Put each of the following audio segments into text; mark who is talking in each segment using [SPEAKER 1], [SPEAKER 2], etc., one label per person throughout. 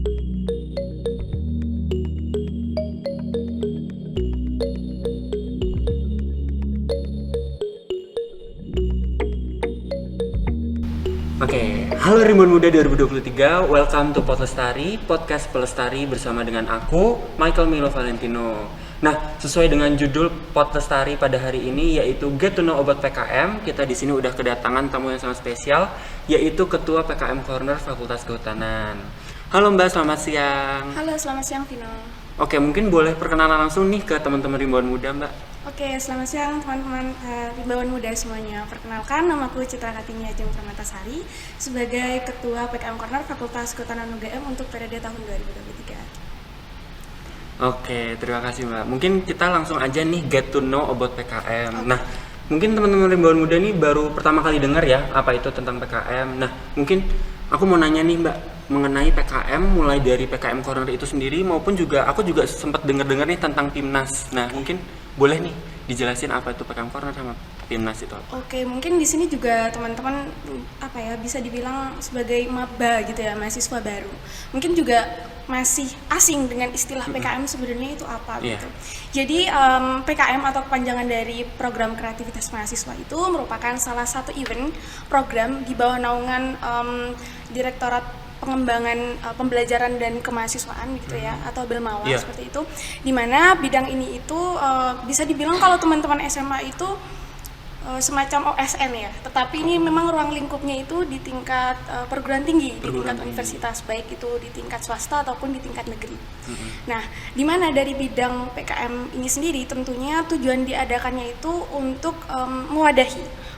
[SPEAKER 1] Oke, halo Rimbun Muda 2023, welcome to Pelestari, podcast Pelestari bersama dengan aku, Michael Milo Valentino. Nah, sesuai dengan judul Pelestari pada hari ini yaitu Get to Know About PKM, kita di sini udah kedatangan tamu yang sangat spesial, yaitu Ketua PKM Corner Fakultas Kehutanan. Halo Mbak, selamat siang.
[SPEAKER 2] Halo, selamat siang Vino.
[SPEAKER 1] Oke, mungkin boleh perkenalan langsung nih ke teman-teman Rimbun Muda, Mbak.
[SPEAKER 2] Oke, selamat siang teman-teman Rimbawan Muda semuanya. Perkenalkan, namaku Citra Kartini Ajeng Permatasari sebagai Ketua PKM Corner Fakultas Kehutanan UGM untuk periode tahun 2023.
[SPEAKER 1] Oke, terima kasih Mbak. Mungkin kita langsung aja nih get to know about PKM. Nah, mungkin teman-teman Rimbun Muda nih baru pertama kali dengar ya apa itu tentang PKM. Nah, mungkin aku mau nanya nih Mbak mengenai PKM, mulai dari PKM Corner itu sendiri maupun juga aku juga sempat dengar-dengar nih tentang PIMNAS. Nah, mungkin boleh nih dijelasin apa itu PKM Corner sama PIMNAS itu apa?
[SPEAKER 2] Oke, mungkin di sini juga teman-teman bisa dibilang sebagai maba gitu ya, mahasiswa baru. Mungkin juga masih asing dengan istilah PKM sebenarnya itu apa gitu. Jadi PKM atau kepanjangan dari program kreativitas mahasiswa itu merupakan salah satu event program di bawah naungan Direktorat Pengembangan Pembelajaran dan Kemahasiswaan gitu ya, atau Belmawa seperti itu, dimana bidang ini itu bisa dibilang kalau teman-teman SMA itu semacam OSN ya, tetapi ini memang ruang lingkupnya itu di tingkat perguruan tinggi, di tingkat universitas, baik itu di tingkat swasta ataupun di tingkat negeri. Nah, dimana dari bidang PKM ini sendiri tentunya tujuan diadakannya itu untuk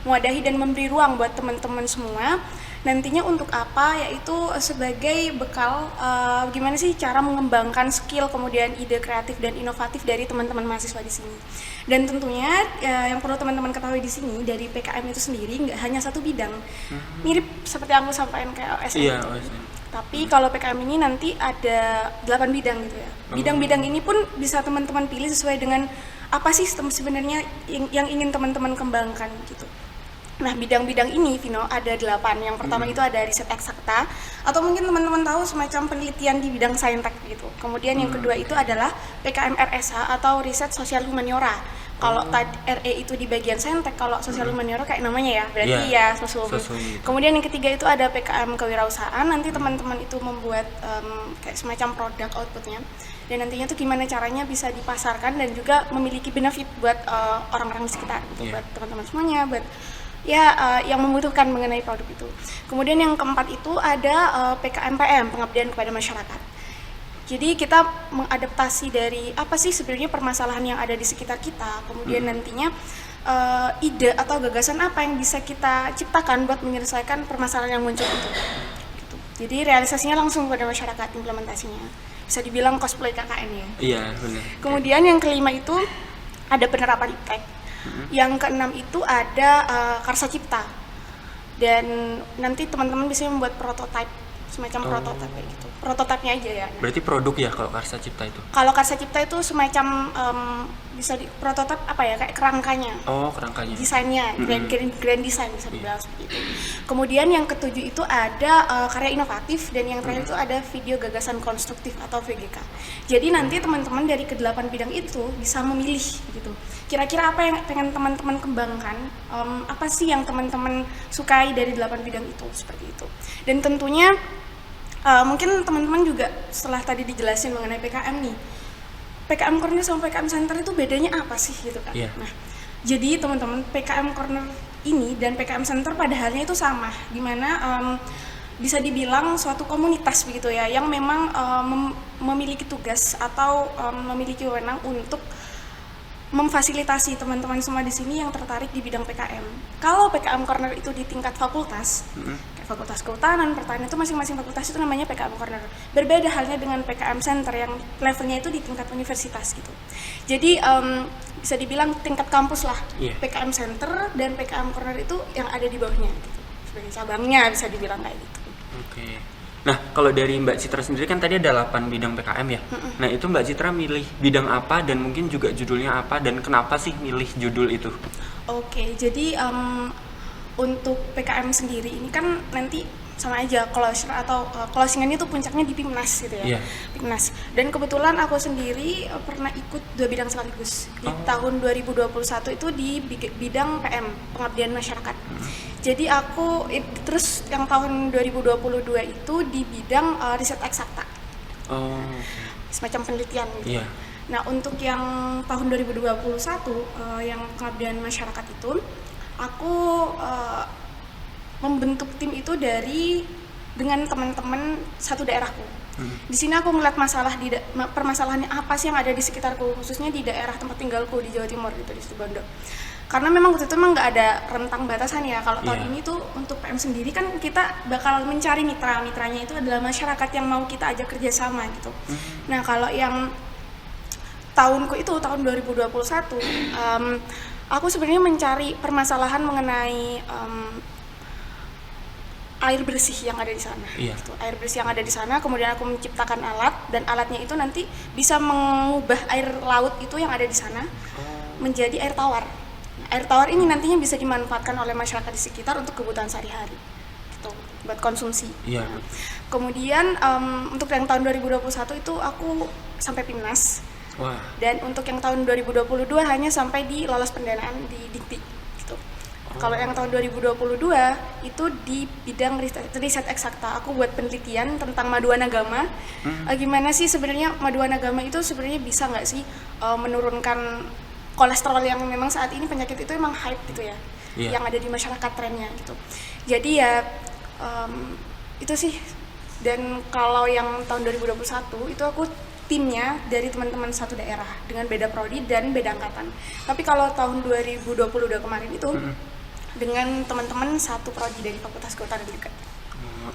[SPEAKER 2] mewadahi dan memberi ruang buat teman-teman semua. Nantinya untuk apa? Yaitu sebagai bekal gimana sih cara mengembangkan skill, kemudian ide kreatif dan inovatif dari teman-teman mahasiswa di sini. Dan tentunya yang perlu teman-teman ketahui di sini dari PKM itu sendiri nggak hanya satu bidang, mirip seperti yang aku sampaikan kayak OSN. Iya, OSN. Tapi kalau PKM ini nanti ada 8 bidang gitu ya. Bidang-bidang ini pun bisa teman-teman pilih sesuai dengan apa sih sebenarnya yang ingin teman-teman kembangkan gitu. Nah, bidang-bidang ini, Vino, ada 8. Yang pertama itu ada riset eksakta, atau mungkin teman-teman tahu semacam penelitian di bidang saintek gitu. Kemudian yang kedua itu adalah PKM RSH atau riset sosial humaniora. Kalau tadi RE itu di bagian saintek, kalau sosial humaniora kayak namanya ya, berarti ya sosum. Kemudian yang ketiga itu ada PKM kewirausahaan, nanti teman-teman itu membuat kayak semacam produk outputnya. Dan nantinya tuh gimana caranya bisa dipasarkan dan juga memiliki benefit buat orang-orang di sekitar gitu, buat teman-teman semuanya, buat yang membutuhkan mengenai produk itu. Kemudian yang keempat itu ada PKM-PM, pengabdian kepada masyarakat. Jadi kita mengadaptasi dari apa sih sebenarnya permasalahan yang ada di sekitar kita, kemudian nantinya ide atau gagasan apa yang bisa kita ciptakan buat menyelesaikan permasalahan yang muncul itu. Gitu. Jadi realisasinya langsung kepada masyarakat, implementasinya. Bisa dibilang cosplay KKN ya.
[SPEAKER 1] Iya, benar.
[SPEAKER 2] Kemudian yang kelima itu ada penerapan iptek. Yang keenam itu ada karsa cipta, dan nanti teman-teman bisa membuat prototipe, semacam prototipe kayak gitu, prototipenya aja ya.
[SPEAKER 1] Berarti produk ya kalau karsa cipta itu? Kalau
[SPEAKER 2] karsa cipta itu semacam bisa di prototipe apa ya, kayak kerangkanya.
[SPEAKER 1] Kerangkanya.
[SPEAKER 2] Desainnya, grand design bisa dibilang seperti itu. Kemudian yang ketujuh itu ada karya inovatif, dan yang terakhir itu ada video gagasan konstruktif atau VGK. Jadi nanti teman-teman dari ke-8 bidang itu bisa memilih gitu. Kira-kira apa yang pengen teman-teman kembangkan, apa sih yang teman-teman sukai dari 8 bidang itu, seperti itu. Dan tentunya mungkin teman-teman juga setelah tadi dijelasin mengenai PKM nih, PKM Corner sama PKM Center itu bedanya apa sih gitu kan. Nah, jadi teman-teman, PKM Corner ini dan PKM Center pada halnya itu sama, dimana bisa dibilang suatu komunitas begitu ya, yang memang memiliki tugas atau memiliki wewenang untuk memfasilitasi teman-teman semua di sini yang tertarik di bidang PKM. Kalau PKM Corner itu di tingkat fakultas, kayak Fakultas Kehutanan, Pertanian, itu masing-masing fakultas itu namanya PKM Corner. Berbeda halnya dengan PKM Center yang levelnya itu di tingkat universitas gitu. Jadi bisa dibilang tingkat kampus lah, PKM Center dan PKM Corner itu yang ada di bawahnya gitu. Sebagai cabangnya bisa dibilang kayak gitu.
[SPEAKER 1] Oke. Nah, kalau dari Mbak Citra sendiri kan tadi ada 8 bidang PKM ya. Nah, itu Mbak Citra milih bidang apa dan mungkin juga judulnya apa dan kenapa sih milih judul itu?
[SPEAKER 2] Oke, jadi untuk PKM sendiri ini kan nanti sama aja closure atau closingan itu puncaknya di PIMNAS gitu ya. PIMNAS. Dan kebetulan aku sendiri pernah ikut 2 bidang sekaligus. Di tahun 2021 itu di bidang PM, pengabdian masyarakat. Jadi aku terus yang tahun 2022 itu di bidang riset eksakta. Semacam penelitian gitu. Nah, untuk yang tahun 2021 yang pengabdian masyarakat itu aku membentuk tim itu dengan teman-teman satu daerahku. Di sini aku ngeliat permasalahannya apa sih yang ada di sekitarku, khususnya di daerah tempat tinggalku di Jawa Timur gitu, di Situbondo. Karena memang waktu itu nggak ada rentang batasan ya. Kalau tahun ini tuh untuk PM sendiri kan kita bakal mencari mitranya itu adalah masyarakat yang mau kita ajak kerjasama gitu. Nah, kalau yang tahunku itu tahun 2021 aku sebenarnya mencari permasalahan mengenai air bersih yang ada di sana. Gitu. Air bersih yang ada di sana, kemudian aku menciptakan alat, dan alatnya itu nanti bisa mengubah air laut itu yang ada di sana menjadi air tawar. Nah, air tawar ini nantinya bisa dimanfaatkan oleh masyarakat di sekitar untuk kebutuhan sehari-hari, gitu, buat konsumsi. Nah, kemudian untuk yang tahun 2021 itu aku sampai PIMNAS. Dan untuk yang tahun 2022 hanya sampai di lolos pendanaan di Dikti gitu. Kalau yang tahun 2022 itu di bidang riset eksakta, aku buat penelitian tentang maduan agama. Gimana sih sebenarnya maduan agama itu sebenarnya bisa nggak sih menurunkan kolesterol yang memang saat ini penyakit itu emang hype gitu ya, yang ada di masyarakat trennya gitu. Jadi ya itu sih. Dan kalau yang tahun 2021 itu aku timnya dari teman-teman satu daerah dengan beda prodi dan beda angkatan. Tapi kalau tahun 2022 kemarin itu dengan teman-teman satu prodi dari Fakultas Kehutanan juga.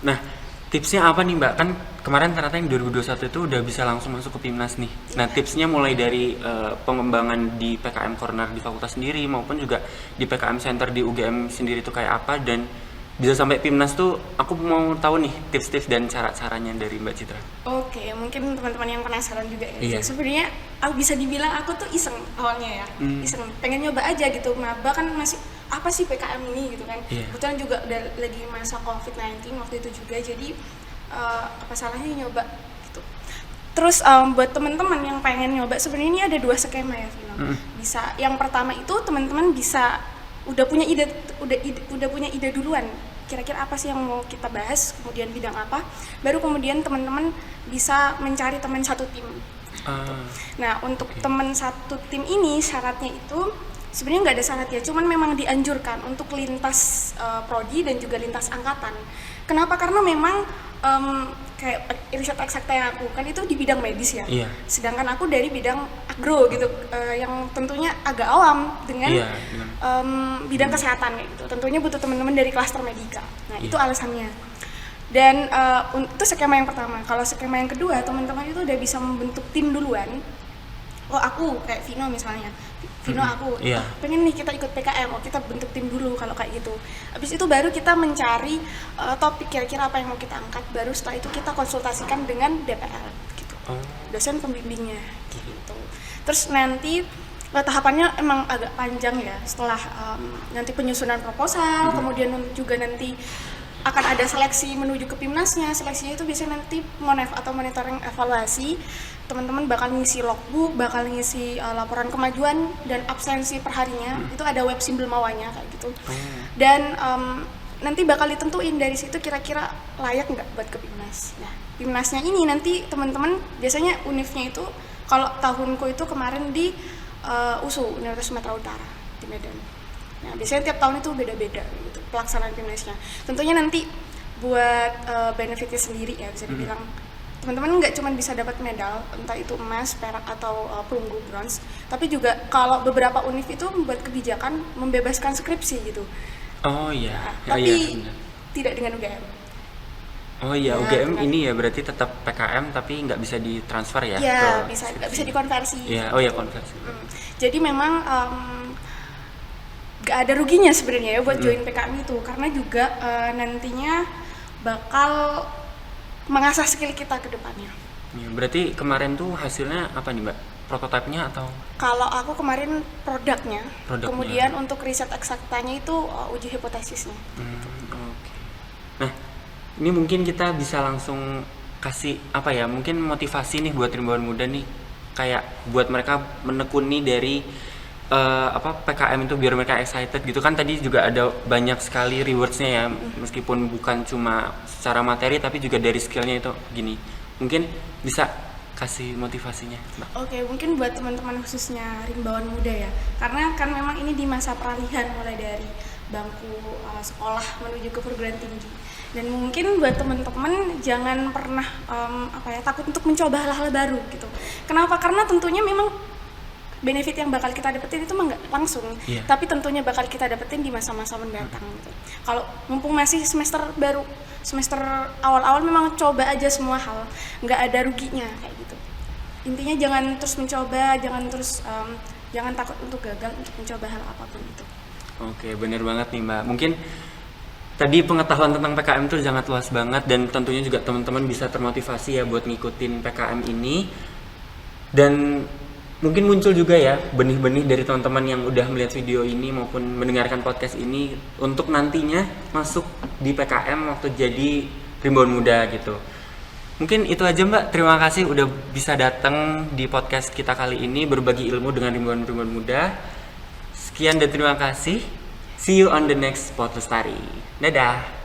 [SPEAKER 1] Nah, tipsnya apa nih Mbak? Kan kemarin ternyata yang 2021 itu udah bisa langsung masuk ke PIMNAS nih. Nah, tipsnya mulai dari pengembangan di PKM Corner di fakultas sendiri maupun juga di PKM Center di UGM sendiri itu kayak apa, dan bisa sampai PIMNAS tuh aku mau tahu nih tips-tips dan cara-caranya dari Mbak Citra.
[SPEAKER 2] Oke, mungkin teman-teman yang penasaran juga ya. Sebenarnya bisa dibilang aku tuh iseng awalnya ya. Iseng, pengen nyoba aja gitu. Maba kan masih apa sih PKM ini gitu kan. Kebetulan juga udah lagi masa COVID-19 waktu itu juga. Jadi apa salahnya nyoba gitu. Terus buat teman-teman yang pengen nyoba, sebenarnya ini ada 2 skema ya, Vino. Bisa yang pertama itu teman-teman bisa udah punya ide duluan, kira-kira apa sih yang mau kita bahas, kemudian bidang apa, baru kemudian teman-teman bisa mencari teman satu tim. Nah, untuk teman satu tim ini syaratnya itu sebenarnya nggak ada syarat ya, cuman memang dianjurkan untuk lintas prodi dan juga lintas angkatan. Kenapa? Karena memang kayak riset eksakta yang aku kan itu di bidang medis ya. Sedangkan aku dari bidang agro gitu, yang tentunya agak awam dengan bidang kesehatan kayak gitu. Tentunya butuh teman-teman dari klaster medika. Nah, itu alasannya. Dan itu skema yang pertama. Kalau skema yang kedua, teman-teman itu udah bisa membentuk tim duluan. Aku kayak Vino misalnya. Vino aku pengen nih kita ikut PKM, kita bentuk tim dulu kalau kayak gitu. Habis itu baru kita mencari topik kira-kira apa yang mau kita angkat, baru setelah itu kita konsultasikan dengan DPR gitu. Dosen pembimbingnya gitu. Terus nanti tahapannya emang agak panjang ya, setelah nanti penyusunan proposal, kemudian juga nanti akan ada seleksi menuju ke PIMNASnya. Seleksinya itu biasanya nanti atau monitoring evaluasi. Teman-teman bakal ngisi logbook, bakal ngisi laporan kemajuan dan absensi perharinya. Itu ada web simbol mawanya kayak gitu. Dan nanti bakal ditentuin dari situ kira-kira layak nggak buat ke PIMNAS. Nah, PIMNASnya ini nanti teman-teman biasanya univnya itu, kalau tahunku itu kemarin di USU, Universitas Sumatera Utara di Medan. Nah, biasanya tiap tahun itu beda-beda gitu pelaksanaan PIMNASnya. Tentunya nanti buat benefitnya sendiri ya, bisa dibilang teman-teman nggak cuma bisa dapat medal, entah itu emas, perak atau perunggu, bronze, tapi juga kalau beberapa univ itu membuat kebijakan membebaskan skripsi gitu. Tapi tidak dengan UGM.
[SPEAKER 1] UGM ini ya berarti tetap PKM tapi nggak bisa ditransfer ya?
[SPEAKER 2] Iya, nggak bisa dikonversi.
[SPEAKER 1] Konversi.
[SPEAKER 2] Jadi memang nggak ada ruginya sebenarnya ya buat join PKM itu, karena juga nantinya bakal mengasah skill kita ke depannya.
[SPEAKER 1] Berarti kemarin tuh hasilnya apa nih Mbak? Prototipenya atau?
[SPEAKER 2] Kalau aku kemarin produknya. Kemudian untuk riset eksaktanya itu uji hipotesisnya.
[SPEAKER 1] Nah, ini mungkin kita bisa langsung kasih apa ya, mungkin motivasi nih buat rimbawan muda nih, kayak buat mereka menekuni dari PKM itu biar mereka excited gitu kan. Tadi juga ada banyak sekali rewards-nya ya, meskipun bukan cuma secara materi tapi juga dari skill-nya itu gini. Mungkin bisa kasih motivasinya, Mbak.
[SPEAKER 2] Oke, mungkin buat teman-teman khususnya rimbawan muda ya, karena kan memang ini di masa peralihan mulai dari bangku sekolah menuju ke perguruan tinggi. Dan mungkin buat teman-teman jangan pernah takut untuk mencoba hal-hal baru gitu. Kenapa? Karena tentunya memang benefit yang bakal kita dapetin itu nggak langsung, tapi tentunya bakal kita dapetin di masa-masa mendatang gitu. Kalau mumpung masih semester baru, semester awal-awal memang coba aja semua hal, nggak ada ruginya kayak gitu. Intinya jangan terus mencoba, jangan takut untuk gagal untuk mencoba hal apapun itu.
[SPEAKER 1] Oke, bener banget nih Mbak. Mungkin tadi pengetahuan tentang PKM itu sangat luas banget, dan tentunya juga teman-teman bisa termotivasi ya buat ngikutin PKM ini. Dan mungkin muncul juga ya benih-benih dari teman-teman yang udah melihat video ini maupun mendengarkan podcast ini untuk nantinya masuk di PKM waktu jadi rimbawan muda gitu. Mungkin itu aja Mbak, terima kasih udah bisa datang di podcast kita kali ini, berbagi ilmu dengan rimbawan-rimbawan muda. Sekian dan terima kasih. See you on the next Pod Lestari. Dadah.